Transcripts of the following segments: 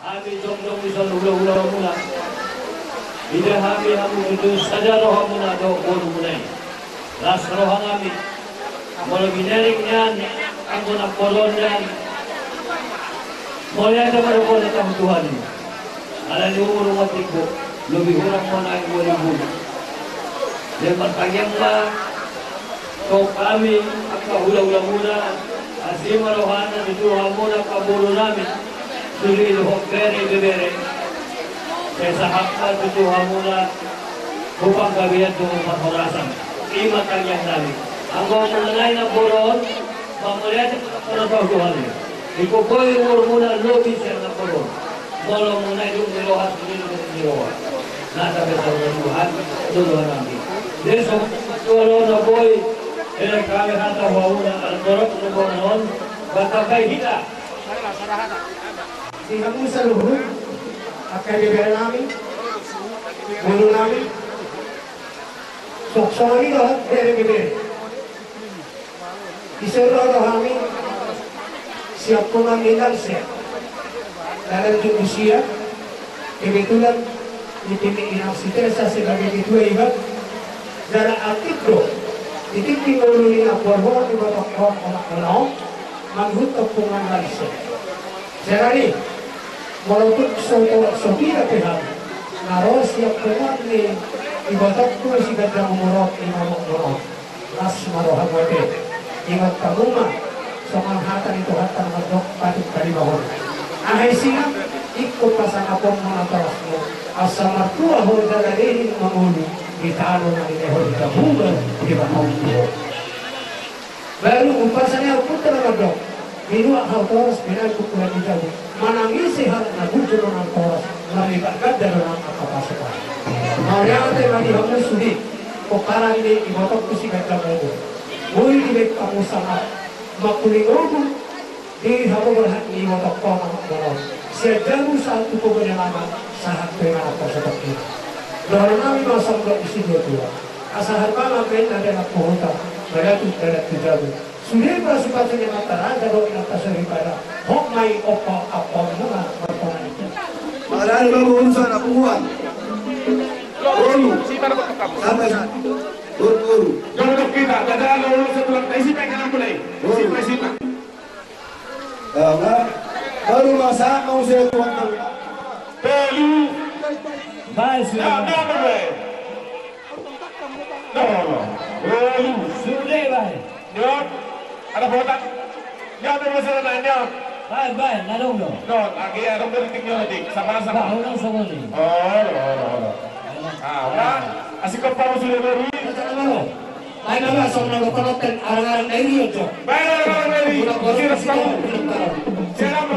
Ami jong bisa ulah-ulah mula. Bila kami hamu itu saja roh muna do boru munai. Ras roh kami. Mula binaring yan, ang nak koron yan. Mula ada merokok datang Tuhan. Ala ni umur matik bo, lebih orang mana yang boleh bu. Dia berpanjang lah. Kau kami akak ulah-ulah muna. Asima rohana itu hamuna kaburu namin. Suri lohok bere. Saya hakka itu hamuna upang kabinet dengan perhorasan. Imat ang yang namin. Ang kau mengenai na boron, mamaliat pada Tuhan. Iko boy umur muna lobi siya na boron. Molo muna yung nirohat ng nirohat. Nasa besar ng Tuhan, Tuhan namin. Deso tulo na boy, kami hata wauna ang dorok ng boron, batabay hita. Si kami sa luhur, akan bibir namin, mulo namin, soksoni lahat dari bibir. Isero kami siap mengambil siap dalam usia kebetulan ditimik inaksitesa sebagai ketua ibat dari artikro ditimik nguluni abuah di batok orang kenal manghut kepungan Malaysia. Jadi walaupun sopira pihak naros siap pengat ni ibadat tu si gadang umurot imam umurot nas maroha bote ingat kamuma soal hatan itu hatan madok patut dari bawah. Ahai singa ikut pasang apong mga tarasmo asal martua ho dalarihin manguli ditalo na ineho di kabugan di bawah. Baru umpasannya putra madok minua hal toras pinagkukulan di jabu manangisi hal na gujo ng toras malibagad dalam kapasukan. Maunya ate malihamu sudi pokaran di ibotok kusigat kamu. Muli dibek kamu sangat makulingogu di habo berhak ni ibotok ko ng boron. Siya jabu satu pagkakalaman sa haktuin ako sa pagkita. Doon namin masang blok isi dua tua. Asahan mga kain na rin ako huta magatut dalat di jabu. Sudah sepatutnya matara kalau kita daripada hok mai opo apa mga pertanyaan itu. Marahil mabuhunsan na puhuan. Guru. Sampai sa guru. Guru kita, dadaan na ulo sa tulang. Naisipan ka ng kulay. Isipan. Nga. Baru masa mau saya tuang kami. Pelu. Mas, No. Pelu. sudah baik. Nyon. Ada botak. Nyon na masalah na nyon. Baik, nadong lo. No, lagi ada beritik nyon adik. Sama-sama. Bah, orang sama ni. Oh. Udah. Asik ka pa mo sila baru. Ay naman sa mga kapanotan arang-arang na iriyo to. Baik, Mary. Siras kamu. Siapa?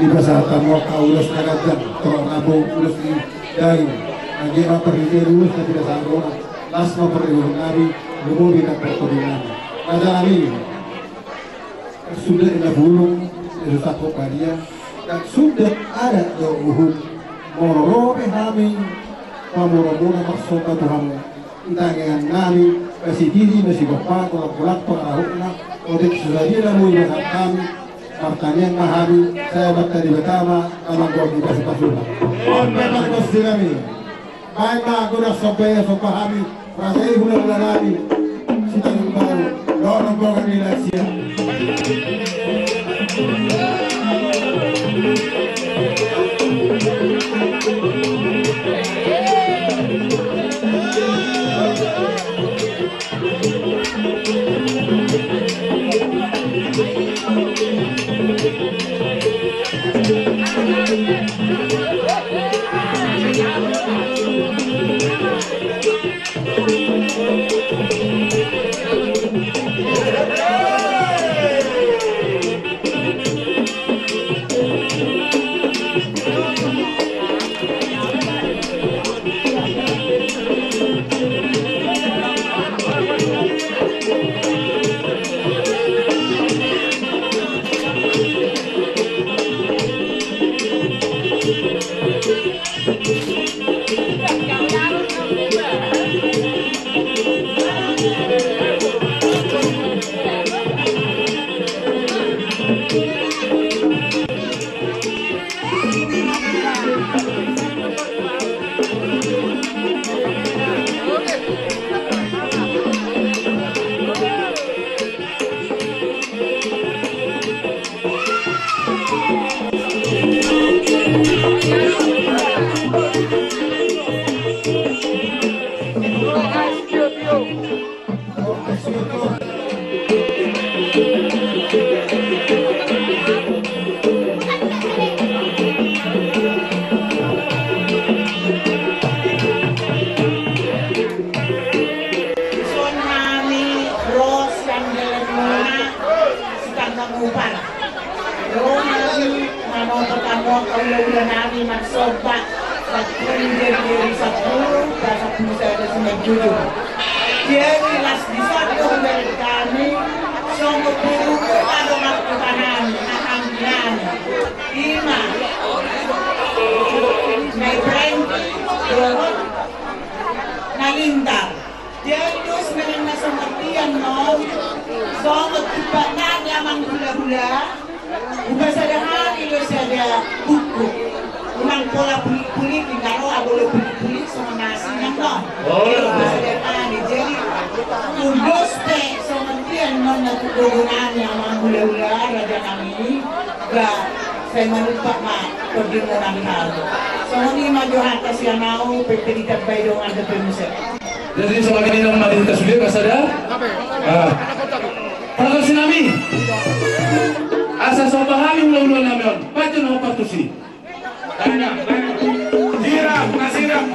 di pasar tamu kaulos nagadan kalau nabo ulos di dari lagi apa pergi ulos tidak sanggup las mau pergi nabi lumuri dan pertolongan ada nabi sudah ada bulung itu satu badia dan sudah ada dohum mororobe kami pamoromona maksudnya Tuhan kita dengan nabi masih diri masih bapak kalau pulang perahukna untuk sudah dia mau dengan kami pertanyaan mahami saya bertanya pertama kalau gua kita sepasulah on memang bos kami baik mah aku dah sampai pahami rasai hula-hula lagi kita baru dorong program di Malaysia kaula-ula nami magsoba at diri sa puro sa pusa na sinagjudo. Jadi las disatu dari kami sungguh puro ada magkukanan ahambinan ima my friend Dorot nalindang. Jadi terus memang nasa matian no sungguh tiba na lamang hula-hula. Bukan saja hari itu saja buku, memang pola pulik tidak boleh pulik sama nasi no. Bukan saja hari jadi tundus teh sama dia nona turunan yang menghula-hula raja kami, gak saya melupa mak pergi orang hal. Sama ni maju atas yang mau perpedikat baidong ada permusik. Jadi semakin ini mati kita sudah nggak sadar? Para sinami. Asa so pahami ulang-ulang namin. Baca na patusi. Siram, nasiram.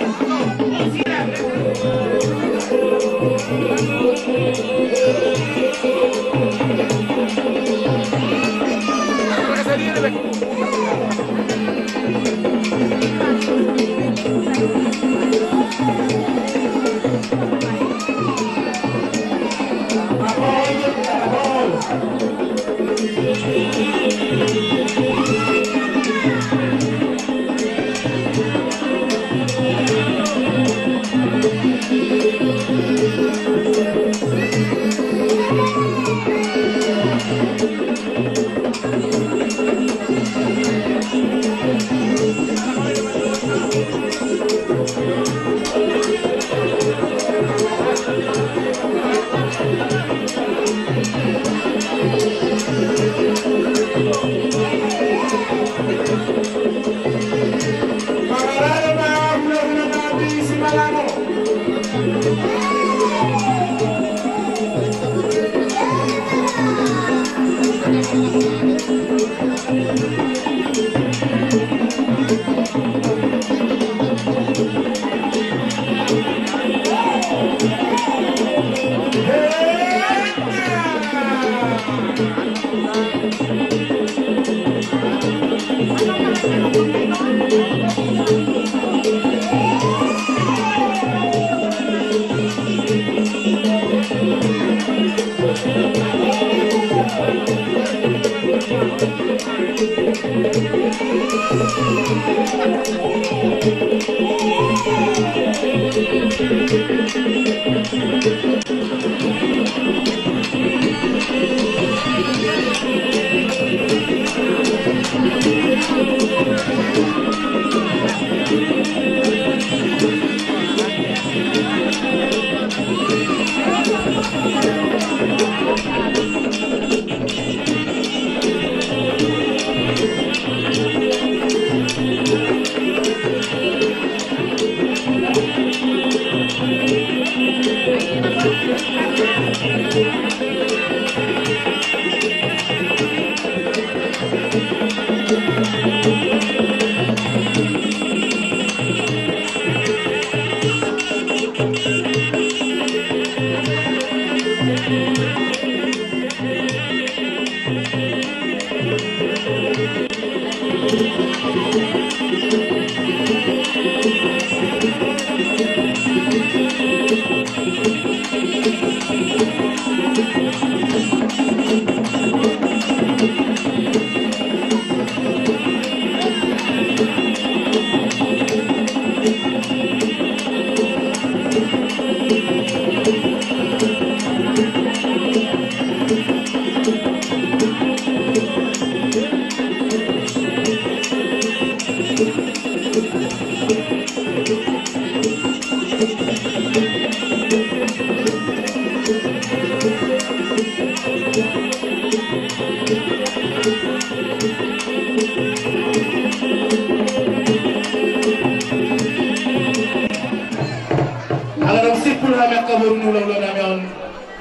Alarang sipul kami kabur nulang-ulang namin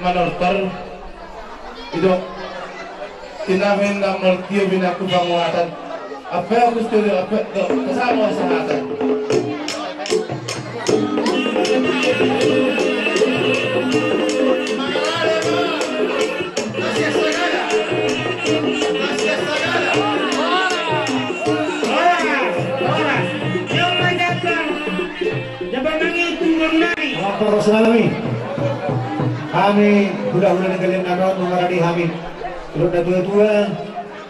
manortor. Ito, kinamin na malkiyo binaku panguatan. Apa yang gusto nyo, kasama sa hatan. Gracias, Sagara. Kami budak-budak negeri nanon mengarani kami. Belum ada tua-tua.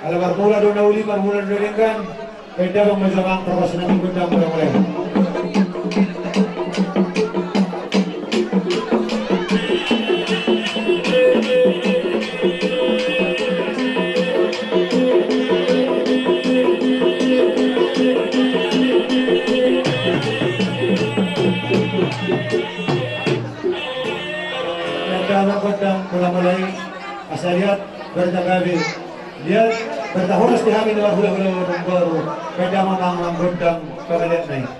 Kalau marmula dona uli marmula dengan beda bang menjamang terus nabi benda mulai. Mulai asal lihat bertagabi lihat bertahunas di kami dengan hula-hula baru beda menang gondang kalian naik.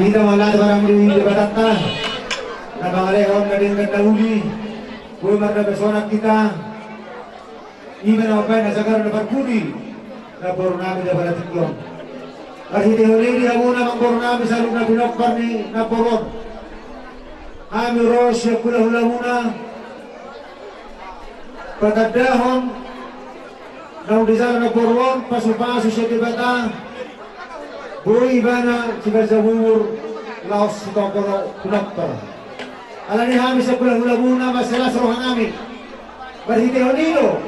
Kita malah barang di badatna, nabangalehon kadin kadahuli, kue marga besonak kita, iman apa yang nasagar dapat budi, napor nabi dapat tiklong. Arhite holi di abuna mangkor nabi salung nabi nopar ni naporon. Kami ros ya kula hula muna, patadahon, nau di sana naporon, pasu-pasu siya dibata. Bui bana ciberzabur laos sitokoro kunapper. Alani kami sa hula muna masalah rohan kami. Berhiti honilo.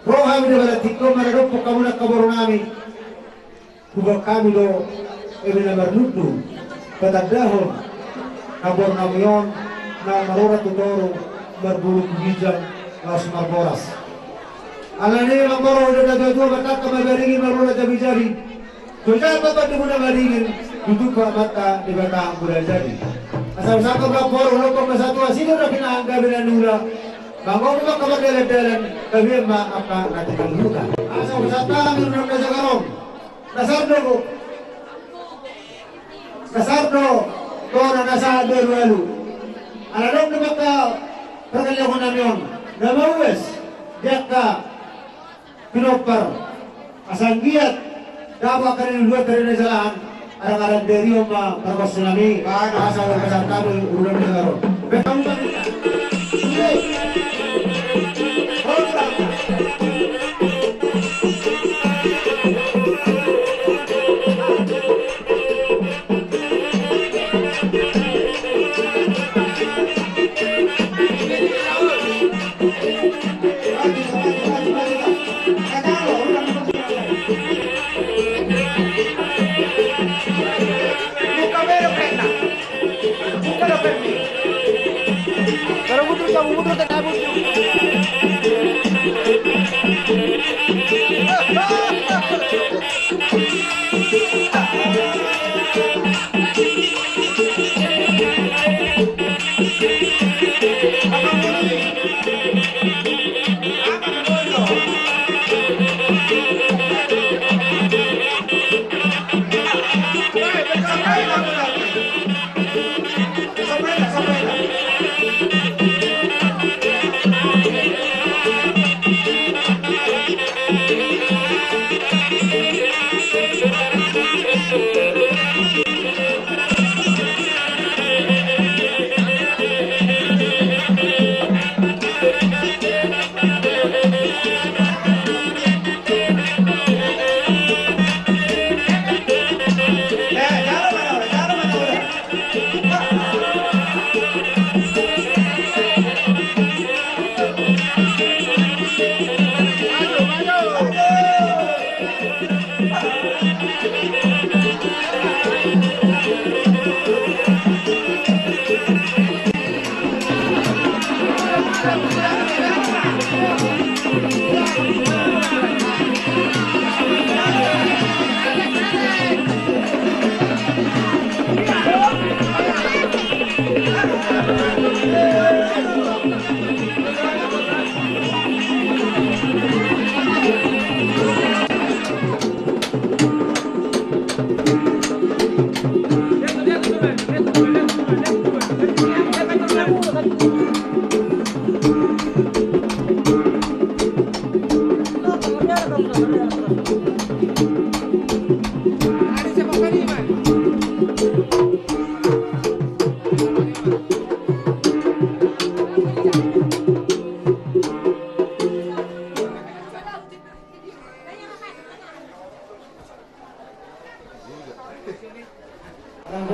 Roh kami na balatiko maradopok kamu na kaboro kami. Kubak kami do na marnudu patagdahon kabor namiyon na marurat tutoro berbulu bijang laos marboras. Alani mangkoro udah dua batak kemabaringin marula jabi-jabi. Sudah apa di muna baringin duduk mata di batang bulan jadi. Asal saka bakor ulo pa masatu asino na pinahangga binanula. Bangong pa kamagdalan kami ma apa natin ang luka. Asal saka kami nung nasagarong. Nasardo Toro nasado lalu. Alalong na baka perkalian ko namin namawes diaka pinopar asanggiat dapat kalian luar dari nasalaan arang-arang dari oma perkos tsunami asal besar kami udah mendengar betang Mundur ke kabut.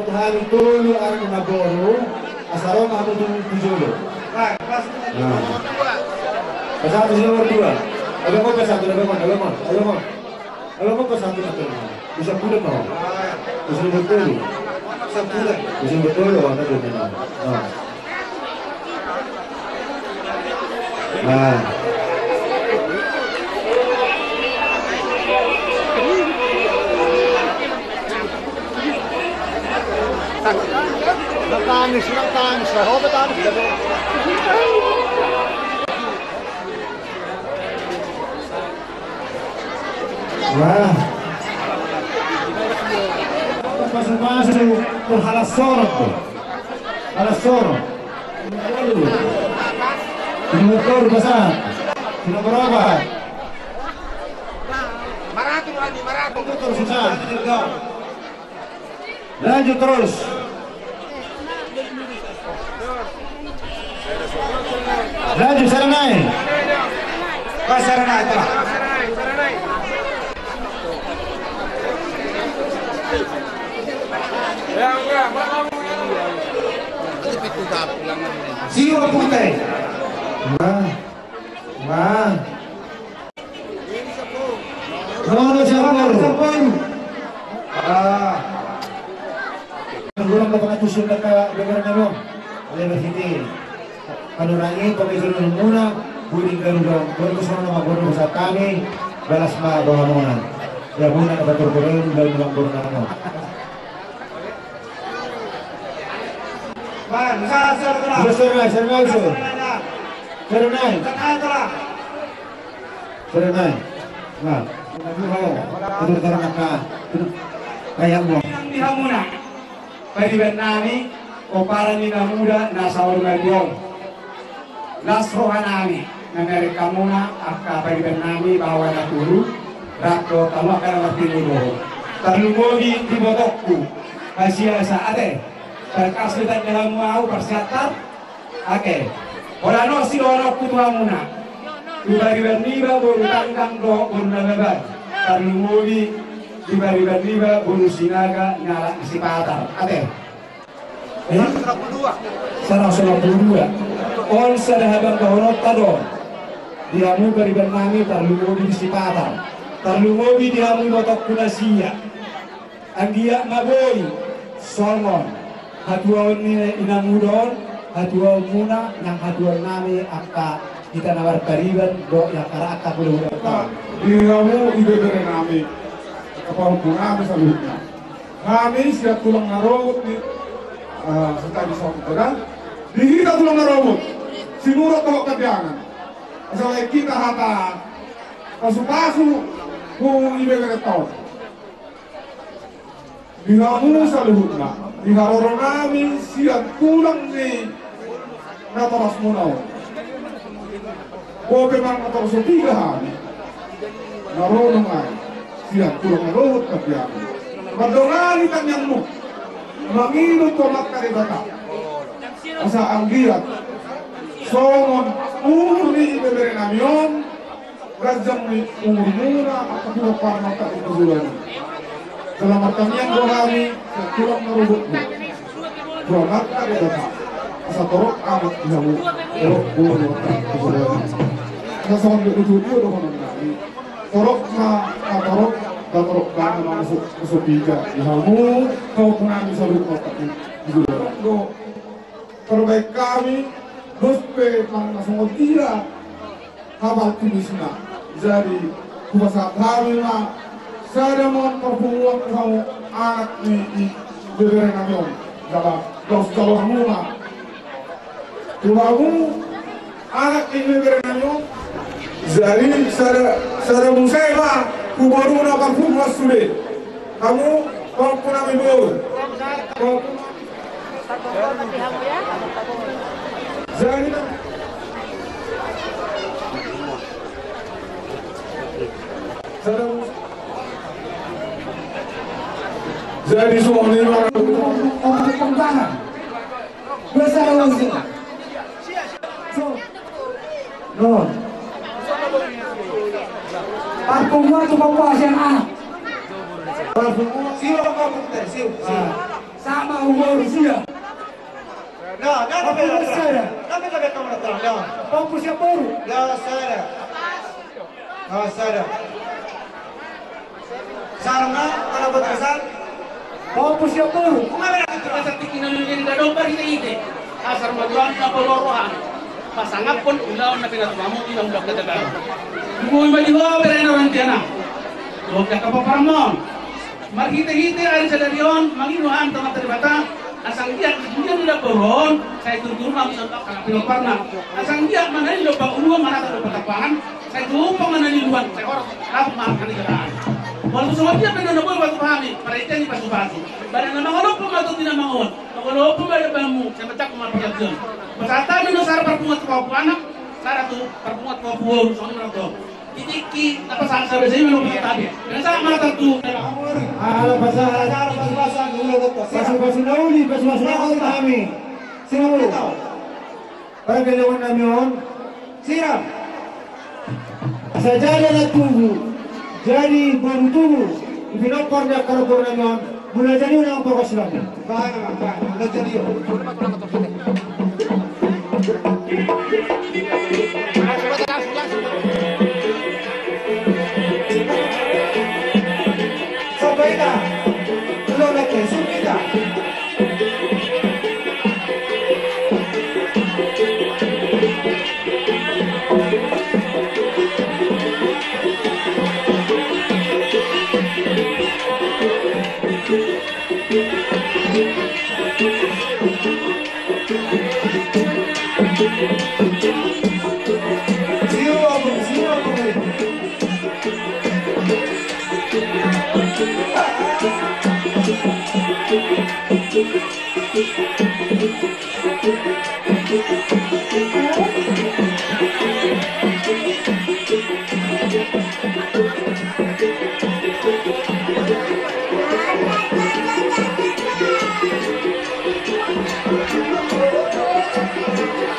Hari tulu arang naboru asarong atau tujuh. Pesawat di nomor 2. Ada mau pesawat ada mau pesawat itu. Bisa pulang mau. Bisa betul. Bisa betul loh anda dulu. Nah. Nakanis, Robert Anis. Wah, masuk ke halasoro. Motor besar, sudah berapa? Maraton. Susah. Lanjut terus. Lanjut Saranai. Pak Saranai telah. Siwa putih. Wah. Nono campur. Gulang ka pangatusin na ka lugar na ron. University. Panurangi, pagkaisunan muna. Buling ka ron. Kung gusto mo na magbuno sa kami, balas mabawa muna. Kaya muna na paturkurin, dahil nalang buno na mo. Man, sir telah. Serenai. Nah, itu karena kayak mo. Yang dihamuna. Pwede Vietnami, o para ni na muda, nasa Orgaliong. Nasrohan nami, na Amerika muna, akka pwede Vietnami, bawa na tulu, rakto, tama ka na matinuro. Tarlumogi, tibotokku, kasya sa ate, perkasutan nila mo ako, persiatar, ake. Wala no, silonok kutuha muna. Ibari-bariba, buru tangkang do, buru nalaban. Tarlumogi, ibari-bariba, buru sinaga, nyala isipatar. Ate. 192. On sa dahabang kahunot tado. Dihamu bari-bari tarlumogi isipatar. Tarlumogi dihamu botok kunasiya. Ang giya maboy, solmon. Hatuawan ni inamudon, hatuawan muna, yang hatuawan nami akka kita nawar kariban do yang karaka kulo Dihamu ibebere nami. Kapag kami sa luhutna. Kami siya tulang narobot ni sa tabi sa kuturan. Dihita tulang narobot. Sinurot ako kabyangan. Asal kita hata pasu-pasu kung ibebere tao. Dihamu sa luhutna. Diharoro namin siya tulang ni nataras munaw. Kobe man nataras o tigahan. Narono nga siya tulang narobot kabyangan. Madongali kanyang mo. Manginod ko magkaribata. Asa ang giyat. Songon, umuri ibebere namin. Radyang ni umurmura at kapulok para magkakitusulan. Selamat kanyang buhari sa tulang narobot mo. Kung magkaribata. Asa torok amat ihamu. Torok buwan magkakitusulan. Asa songon bitutudio do ko namin. Torok na katorok. Katorok ka na masuk piga. Ihamu, kau pun namin sa lupa tapi gula. Do, terbaik kami, dospe pang nasungod tira, habal tulis na. Jadi, kubasa kami na, sada mo perpuluhan kamu anak ni bebere namin. Dapat dos calon muna. Kumamu, anak ni bebere namin. Jadi, sada musema. Kubaru na parfum masule. Kamu kau pun kami bawa. Kau jadi Jadi semua ini orang pembangan besar langsung. So, no. Parfumnya cuma pasien anak. Siapa kamu teh? Sama umur usia. Nah, Apa saya? Kenapa kamu datang? Nah, Kamu siapa baru? ya saya. Oh, saya. Sarangnya kalau batasan, Kamu siapa baru? kumabera kita Pasar tikinan yung gadong pa rin asar maduan na polorohan. Pasangap pun ulaw na pinatuamo ilang blok na tagal. Kung may diho pero na ran tiyan na. Huwag ka paparamon. Maghite-hite ay sa darion, manginuhan ta matribata. Asang diak dia nila poron, saya turun ang sa pinoparna. Asang diak manalo pa uluang manata sa patapangan. Saya tumpang manaliluan sa oras dapat maakan ni gadaan. Walau semua dia pernah nabuhay waktu kami, para itu yang pasu-pasu. Barang na mga lupong ato tinamangon, mga lupong may bamu, sa batak kumapagyan. Masata mo na sara parpungat ko ako anak, sara to parpungat ko ako sa mga to. Titiki, napasang sa sa'yo may lupong tabi. Kaya sa mga tartu, Basa-basa na uli, basa-basa na uli kami. Sino mo? Para galawan namin yun. Siram. Sa jala na tubo, jadi baru tubo. Ibinokor niya karabor namin yun. Mula dyan yun ang pagkas namin. bahan naman, bahan. Mula dyan yun. Sabay na. Tulong na kayo, sumit na. Zero ako ngayon.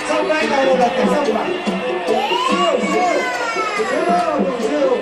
Sampai kalau datang sampai. Zero.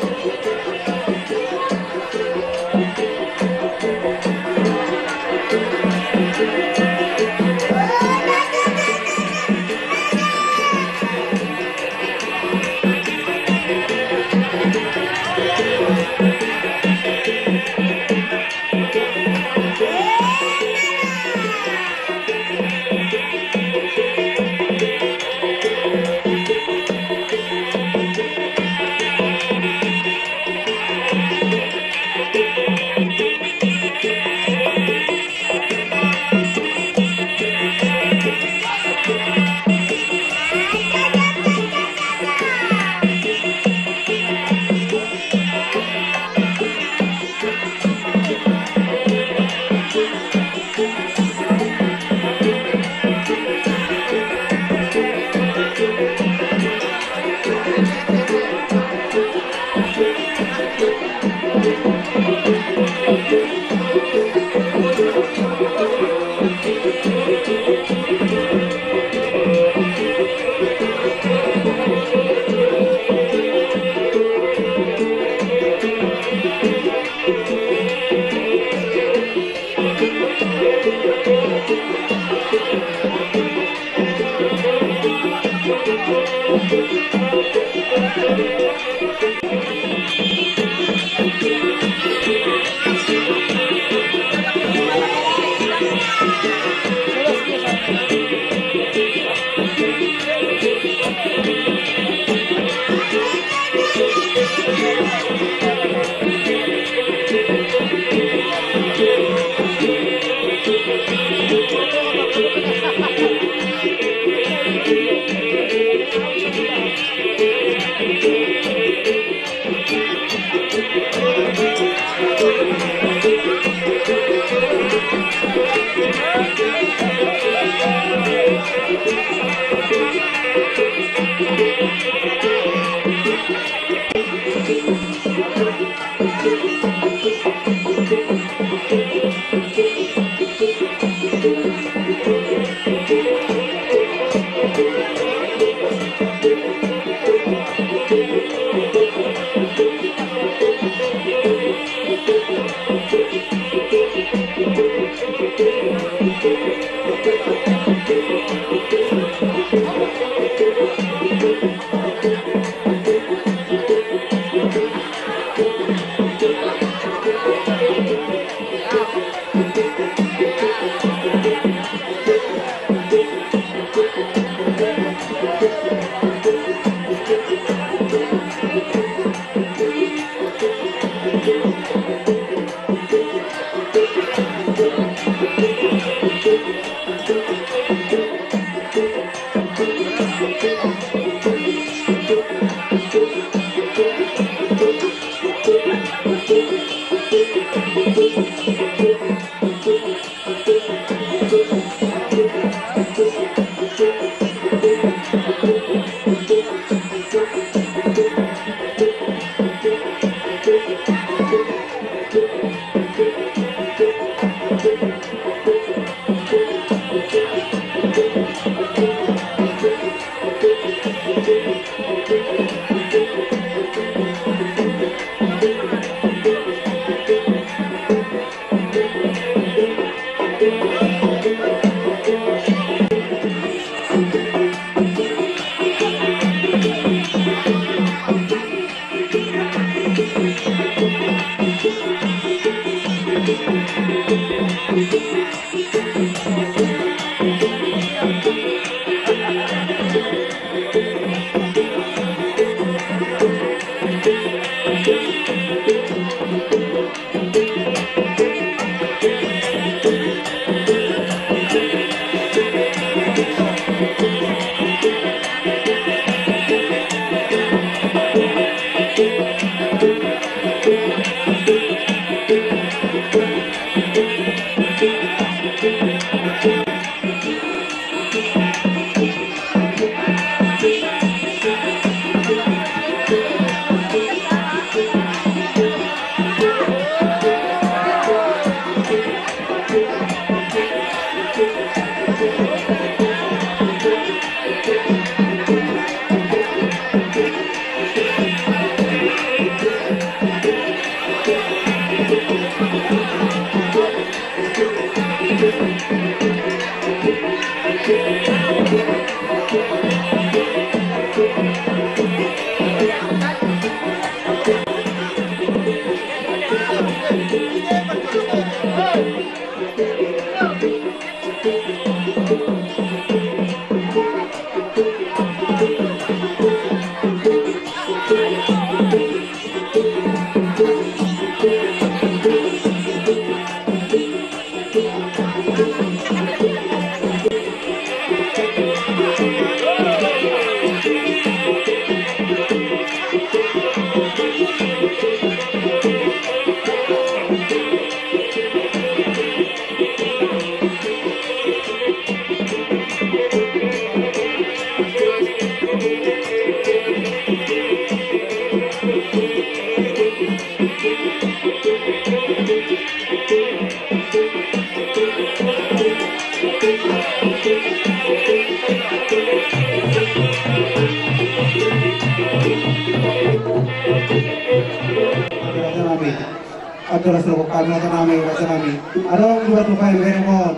Aturan seluruh kami raja nami. Adong dua tupai beremon.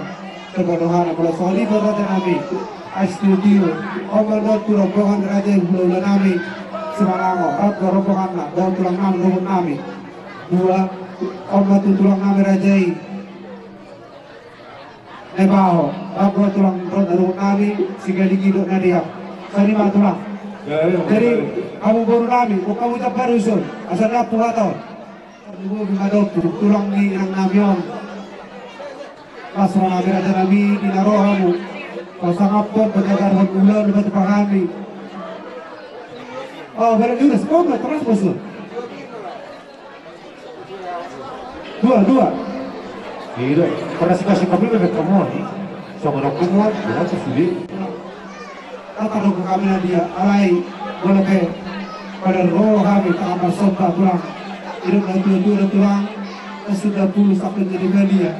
Kebodohan apalagi soli berraja nami. Studio. Ombal dot rombongan raja bulan nami. Semangango. Rat rombongan nak. Dot tulang nam rumput nami. Dua. Ombal tulang nami rajai. Nebaho. Rat tulang rumput nami. Sigali gidok nadia. Sani mah tulang. Jadi kamu baru nami. Kamu tak baru sun. Asalnya puhaton. Ibu bimadok tulang ni ang namyon. Pasra nabi raja nabi di narohamu. Pasangapon pagkagarhon ulan di batu pahami. Oh, barang juga sekolah terus bosun. Dua. Iya, pada kasih kami bebek kamu ni. Sama nak kumuat, bukan sesulit. Kata dok kami dia, alai boleh ke pada roh kami tak amal sobat tulang. Hidup dan tujuh tulang sudah puluh sampai jadi media.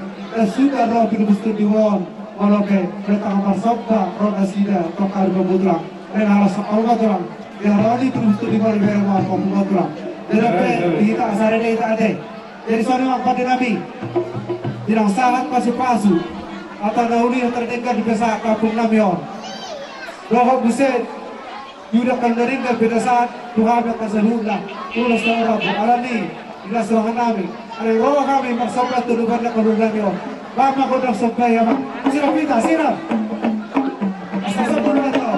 Sudah roh hidup studion, walaupun datang bersabda roh asida tokar berbutulang. Dan alas Allah tulang. Yang roh itu studion berbuat komputer tulang. Jadi kita asal ini tak ada. Jadi soalnya pada Nabi. Bilang sangat pasu-pasu atau nauni yang terdekat di pesa kampung Namion. Dohok buset yuda kandarin dan pada saat Tuhan akan sehulang ulas na orang alani ila surangan namin alay roh kami magsoplat tulugan na kampung Namion. Bama ko ng soplay ama sila pita sila asa sa puno na to.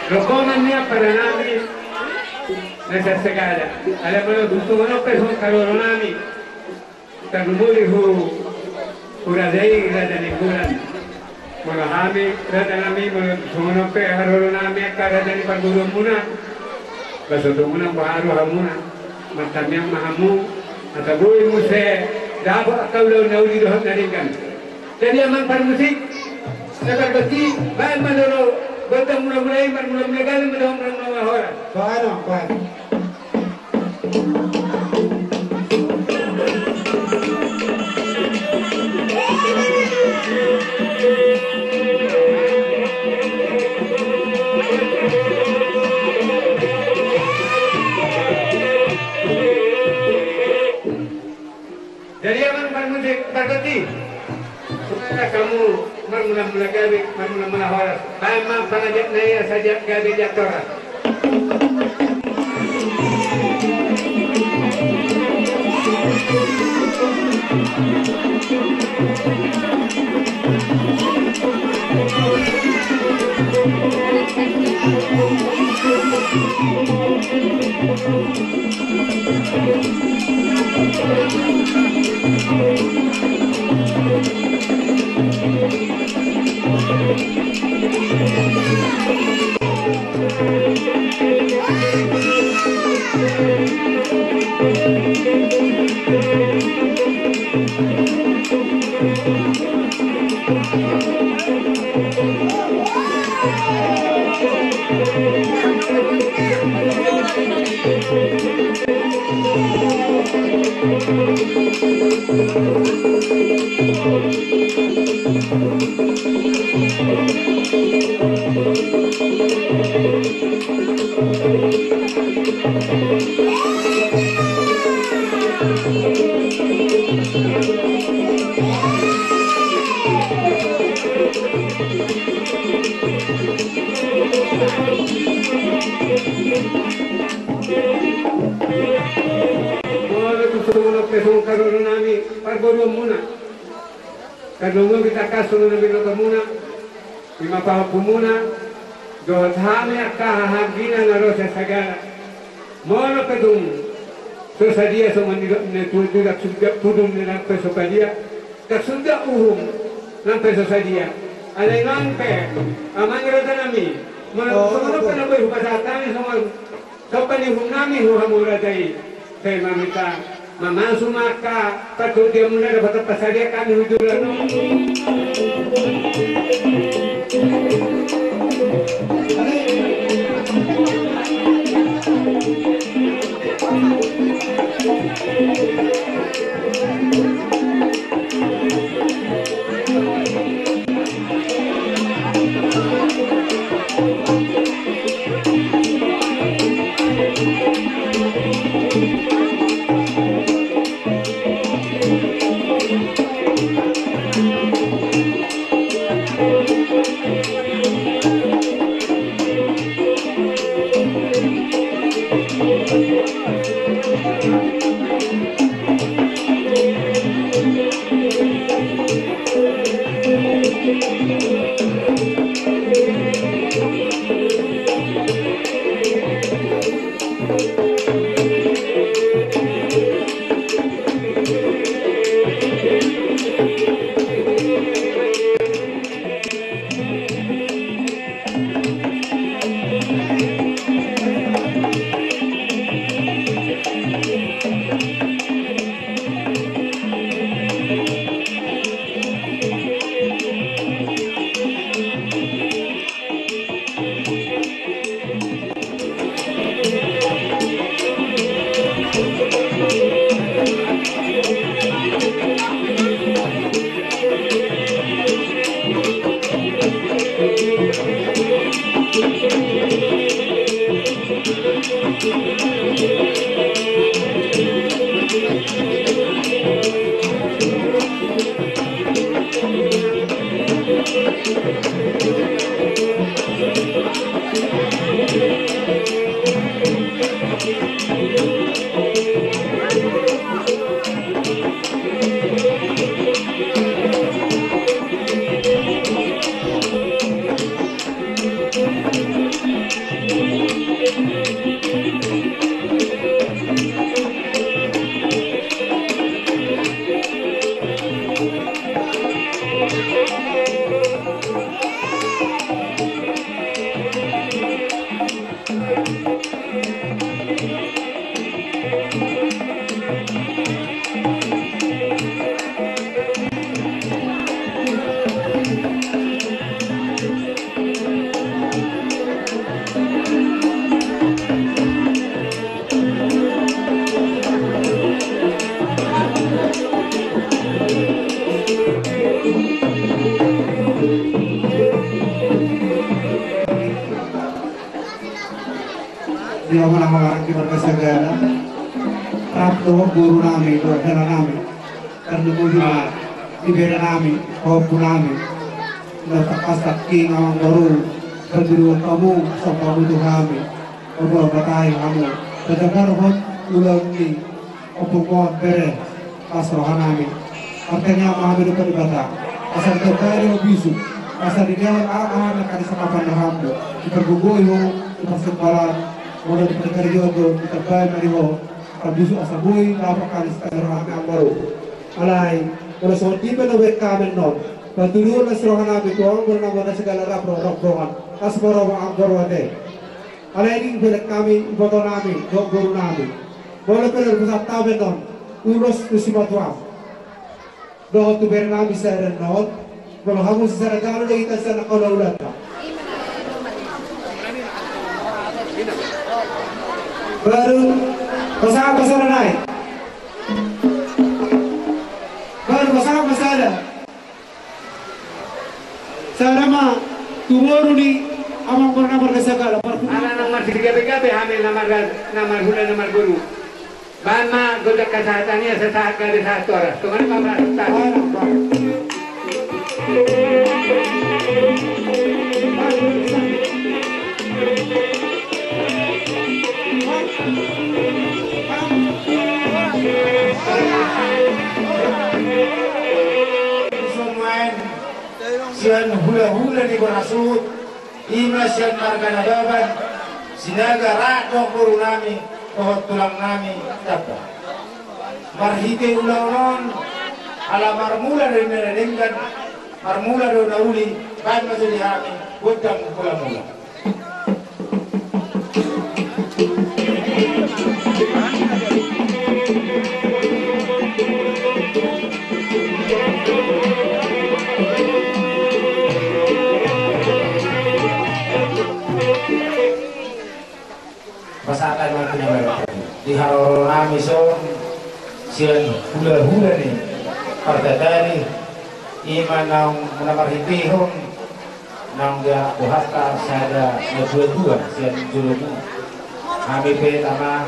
Rokomannya para nami nasa segala. Alam mo gusto ko no pero kaloro nami. Tagmuli ho uraday rada ni bulan. Mga hami rada nami mga sumono pe haroro nami karada ni pagulong muna. Basta muna baharu hamuna. Matamyang mahamu ataboy mo se dapat kaulo nauli doon naringan. Jadi aman par musik nagarbati bae manolo Bata mula-mulai, mula-mulai galing madahong mga hora. Paano? Jadi aman musik berarti supaya kamu mula-mula gabi, mula-mula hora. Memang panajak naya saja gabi jaktora. binoto muna. Kadungo kita kaso na binoto muna. Imapahapu muna. Dohat hami akahahagina na rosa sagala. Mono kadung. So sa dia so manilok na tudak tudong nilang peso pa dia. Kaksunda uhum ng peso sa dia. Alay nang pe. Amang irota nami. Sumunod pa na ba yung pasatami sa panihong namin huhamura tayo. Kaya mamita. Mama sumaka. Patuloy mo na dapat pasarya kami hudulan. Dia menang-menang di Margasagara. Rapto guru namin, doa namin. Karena juga ibera namin, kaupu namin. Natakas king ang baru, perjuruan kamu, sa pamuto kami. Opo batay kamu. Kadang-kadang ulang ni, opo ko bere, kasrohan namin. Artinya kami lupa di bata. Asal terkari o bisu, asal di dewan anak kali sa kapandahan mo. Ipergugoy mo, ipasagbalan. Mula di pagkaryodo, itabay mariho, kabisu asaboy, napakalis tayo kami ang baro. Alay, mula sa di pa nawet kami nun, patuloy na sirohan namin ko, ang gano'n naman na sa galara pro-rock-rokan, as baro ang baro ate. Alay, hindi bilag kami, iboto namin, goro namin. Mula pa rin, pusat namin nun, uros to si Matuaf. Doon tuber namin sa rin nun, mula hamon sa saragano na itas sa nakalaulat ka. Baru pasang-pasang na naik. Baru pasang-pasang na. Sana ma, tumoro ni amang pernah Margasagara. Ana nang marsigabi-gabi hamil na marhula na marguru. Bahan ma godak kesehatan niya sa saat kali sa oras. Tungan pa marastas. sian hula-hula di Borasut, ima sian marga nadaban, sinaga rakong kurunami, tohot tulang nami, dapat. Marhite ulang-ulang, ala marmula dari merenengkan, marmula dari nauli, baik masih dihami, budang mula-mula. Masakan waktunya mereka di Haroro nami son sian hula-hula nih partatari iman nang menamar hipihon nang dia buhaka sada dua-dua sian julumu kami petama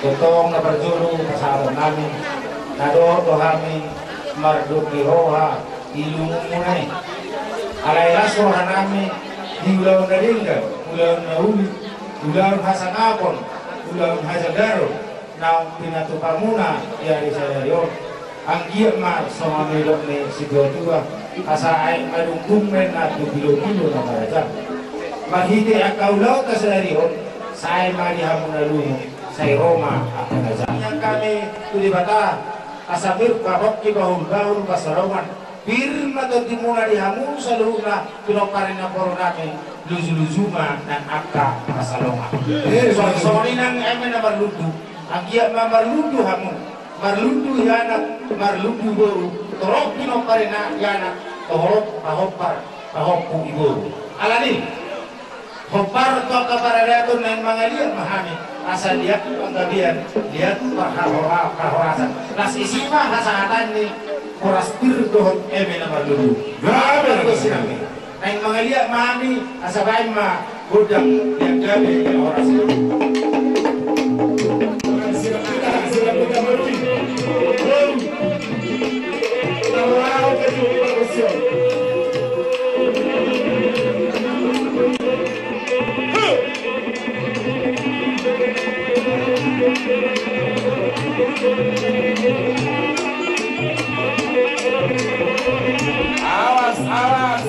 totong na berjulu pasaran nami nado kami marduk roha ilmu munai alai rasohan nami di ulang naringga ulang nauli ulang hasanapon, ulang hasadaro, nang pinatupamuna dari saya yon. Ang iya ma sama melok ni si dua asa ay madungkung men na bilo-bilo na maraja. Maghiti akau laut kasadari yon, saya mari hamun alunyo, saya Roma akan aja. Yang kami tulibata asabir kabok kibahul-bahul pasarawan. Firma to timuna di hamun sa luna pinoparin na poro namin. Luzu-luzuma dan akka pasalonga. Soalnya nang emen na marludu, ang iya marludu hamu, marludu yanak, marludu boru, torok pinoparina yanak, torok pahopku iboru. Alani, hopar to kaparadatun nang mga liat mahami, asal lihat panggabian, lihat pahorasan. Nas isima hasahatan ni horas pirdohon emen na marludu. Grabe ko sinami. Nang mga liat mami asabay ma budang yang gabi yang orang sila. Sila budang berarti. Tahu kerja bagusnya. Awas, awas.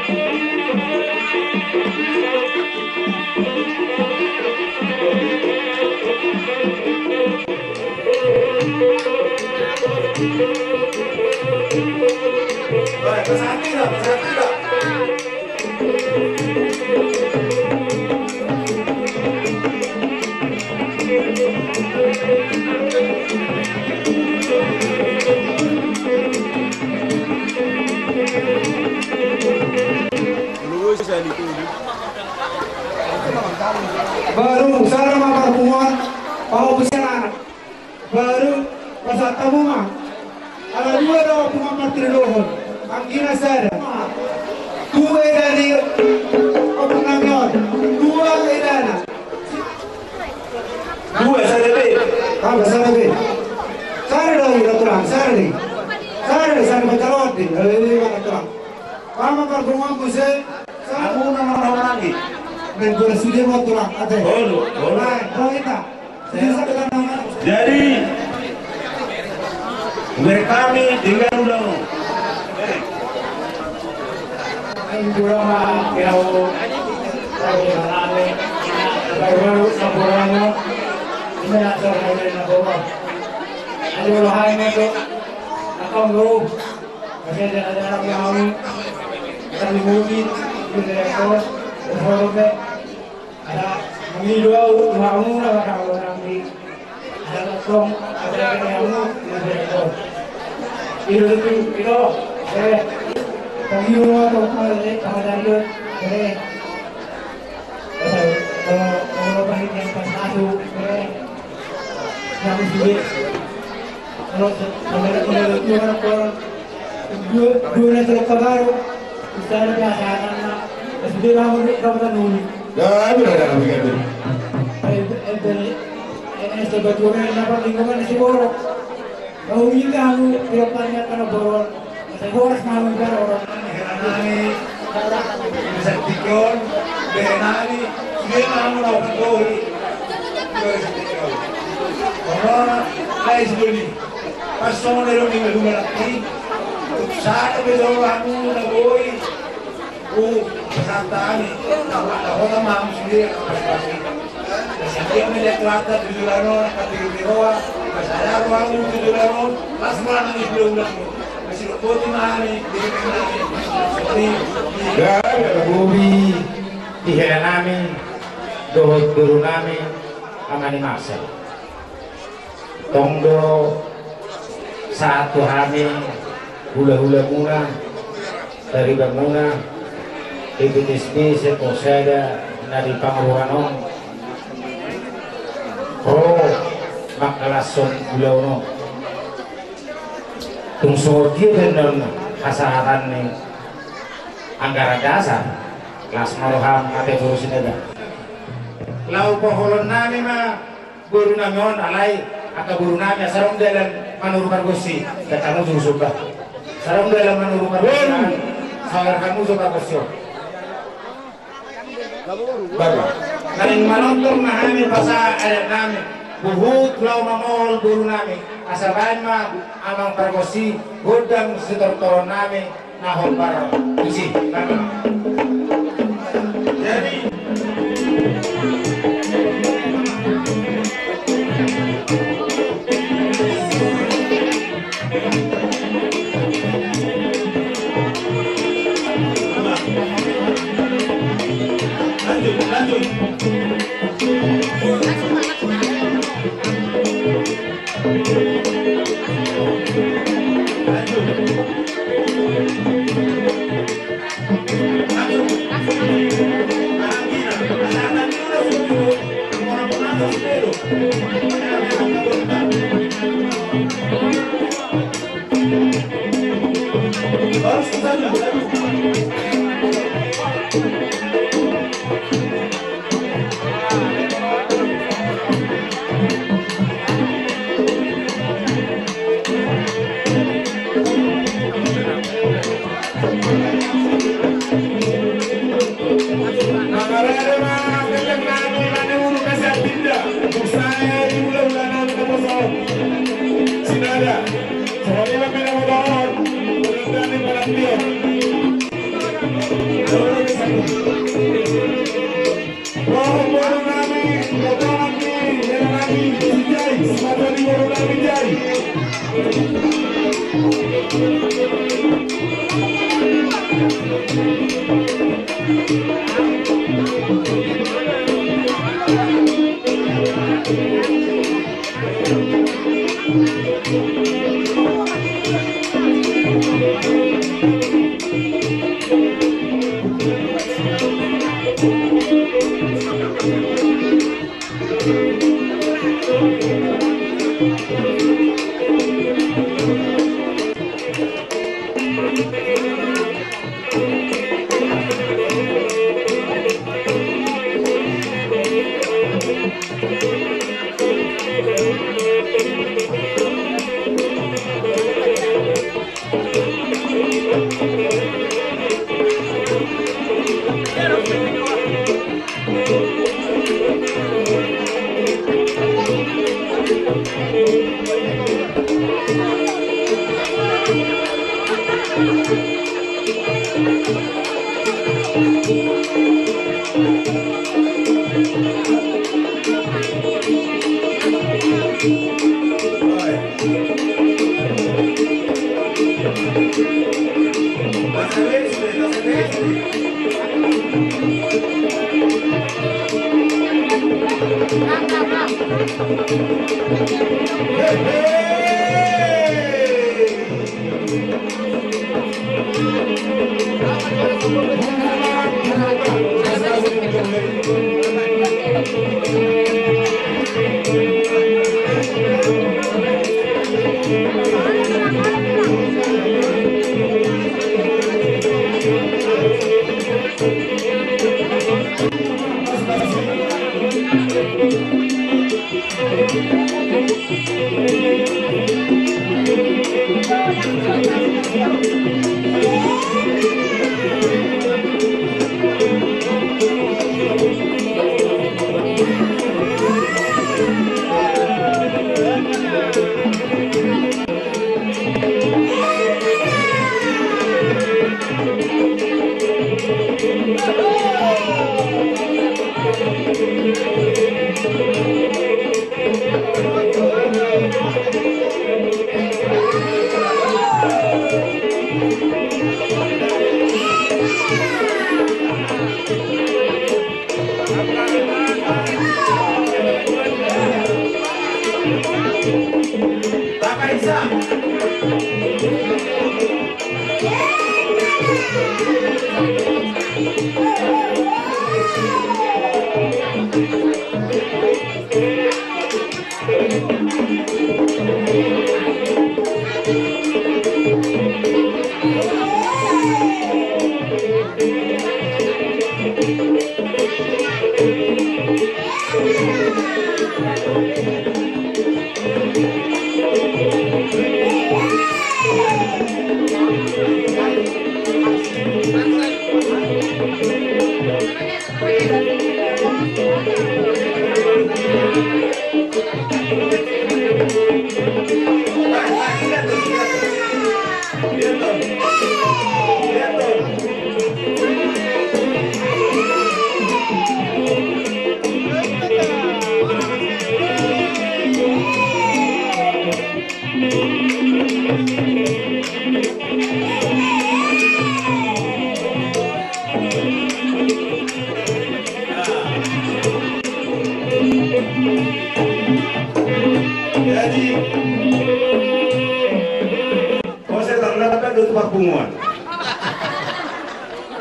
Thank you. Baru sarang pertemuan mau besar baru pasal tamu mah ada dua orang pengamat terdohon angkina sada dua dari pengamat dua edana dua sada be sada be sada lagi terang sada berjalan di lebih mana terang kama pertemuan bisa kamu nama lagi dan gue sudah mau terang ada kita jadi kami tinggal udah ada mengidu kamu kalau nanti ada tong ada kamu itu pengidu atau kalau dari kalau balik yang pas satu yang sudah kalau itu orang dua terlalu baru sudah biasa karena sudah lama kamu nuli. Ya, ada begitu. Sebetulnya dapat lingkungan di Borok. Kalau ini kamu tidak banyak karena Borok. Saya harus malu dengan orang. Ini bisa dikon, benani, dia kamu lakukan doi. Orang lain sebeli. Pas soalnya orang ini dulu lagi, saya besok kamu nak doi. Santani, ako mam sendiri pasti. Sendiri melihat kelihatan di Julano, kata Biro, saya ruang di Julano, pas mana nih belum masih putih mani, Ya, Bobi dihela nami, dohot guru nami, amani masa. Tongdo satu hari hula-hula muna dari bangunan. Ibitismi seposada nadi panguranong makalason gulauno tungsod dia dan hasaran nih anggaran dasar kelas maroham ate furusin ada lau poholon nami mah buru namion alai aka buru nami sarong dalam manurukar gosi katamu susuka sarong dalam manurukar gosi sawar kamu suka gosio Bapak, kalian menonton mahami pasal adat kami, buhut lau mamol guru nami, asabahan mah amang pergosi, gudang setortoron nami, nahon barang, isi, jadi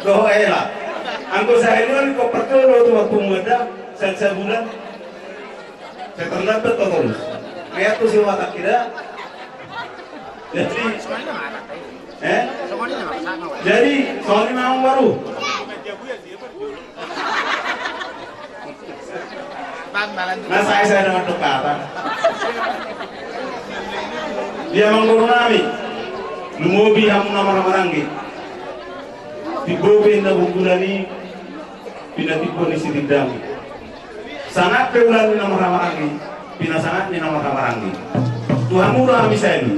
Loh elah, angko saya ini kok percaya lo tuh waktu muda, saya bulan, saya terlambat tuh terus. Ayat tuh si watak kira, jadi soalnya memang baru. Nah saya dengan tukatan. Dia mengurunami, lumobi hamu nama-nama Tibobe na bungkulani pinatipon ni Sididang. Sangat peulan ni nama Ramarangi, pinasangat ni nama Ramarangi. Tuhan murah misalnya,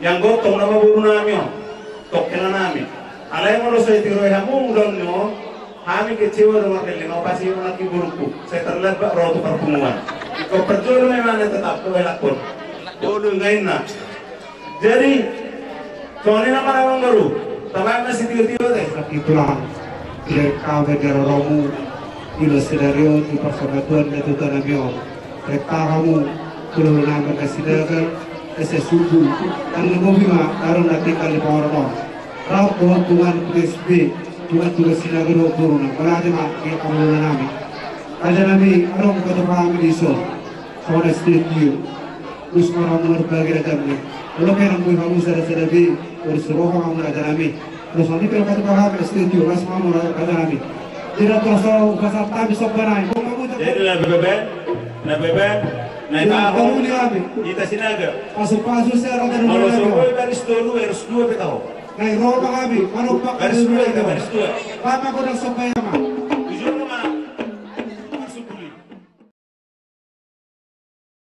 yang gotong nama buru nami on, tok kena nami. Alai mono saya tiroy hamu don no, kami kecewa dengan kelima pasti lagi buruku. Saya terlibat rotu pertemuan. Kau perjuangan memang tetap kau elakon. Bodoh ngain na. Jadi soalnya nama orang baru. Tamang masih tiba-tiba deh. Itulah mereka negara Romu ilo sedario di persatuan itu tanamio. Mereka kamu perlu nama kasidakan ese suku dan lebih karena nanti kali powermon. Rau keuntungan PSB cuma tugas sinagro turun. Berarti mak dia kamu nami. Kajian nabi orang kata kami di so. Soalnya studio. Terus orang berbagi agamanya. Kalau kena mui kamu sedar-sedari berseroh kamu ada nami. Terus nanti kalau kata kami studio ras kamu ada nami. Tidak terus kasar tabi sopanai. Jadi na beben, na tahu. Kita sinaga. Pasu-pasu saya orang dari Kalau semua baris dua petau. Nah, roh kami, manuk pak baris dua. Papa ko nang sopaya ma.